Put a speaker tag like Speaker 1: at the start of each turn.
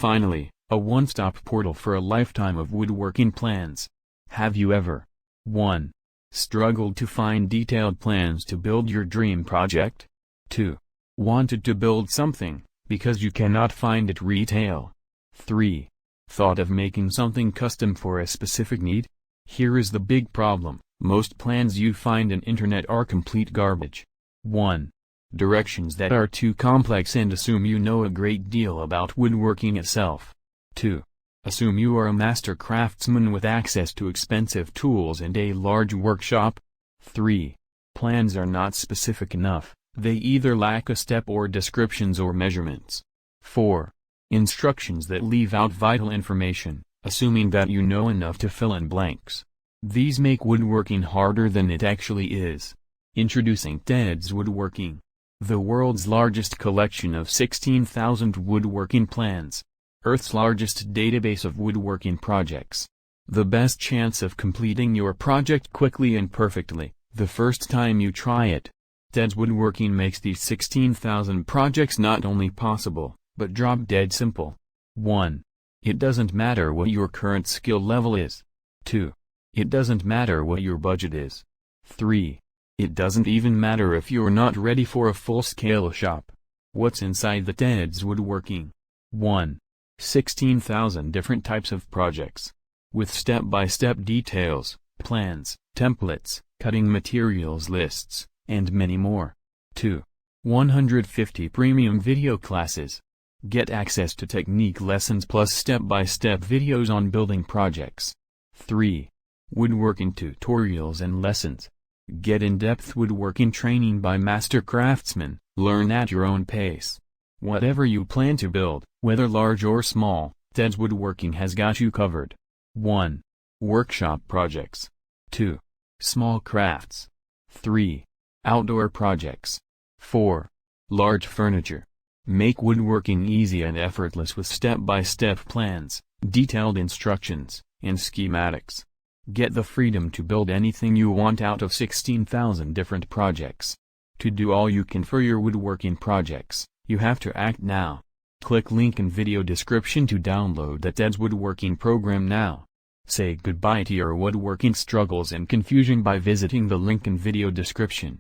Speaker 1: Finally, a one-stop portal for a lifetime of woodworking plans. Have you ever 1. Struggled to find detailed plans to build your dream project? 2. Wanted to build something, because you cannot find it retail? 3. Thought of making something custom for a specific need? Here is the big problem: most plans you find on internet are complete garbage. 1. Directions that are too complex and assume you know a great deal about woodworking itself. 2. Assume you are a master craftsman with access to expensive tools and a large workshop. 3. Plans are not specific enough, they either lack a step or descriptions or measurements. 4. Instructions that leave out vital information, assuming that you know enough to fill in blanks. These make woodworking harder than it actually is. Introducing Ted's Woodworking, the world's largest collection of 16,000 woodworking plans. Earth's largest database of woodworking projects. The best chance of completing your project quickly and perfectly, the first time you try it. Ted's Woodworking makes these 16,000 projects not only possible, but drop-dead simple. 1. It doesn't matter what your current skill level is. 2. It doesn't matter what your budget is. 3. It doesn't even matter if you're not ready for a full-scale shop. What's inside the Ted's Woodworking? 1. 16,000 different types of projects. With step-by-step details, plans, templates, cutting materials lists, and many more. 2. 150 premium video classes. Get access to technique lessons plus step-by-step videos on building projects. 3. Woodworking tutorials and lessons. Get in-depth woodworking training by master craftsmen, learn at your own pace. Whatever you plan to build, whether large or small, Ted's Woodworking has got you covered. 1. Workshop projects. 2. Small crafts. 3. Outdoor projects. 4. Large furniture. Make woodworking easy and effortless with step-by-step plans, detailed instructions, and schematics. Get the freedom to build anything you want out of 16,000 different projects. To do all you can for your woodworking projects, you have to act now. Click link in video description to download the Ted's Woodworking program now. Say goodbye to your woodworking struggles and confusion by visiting the link in video description.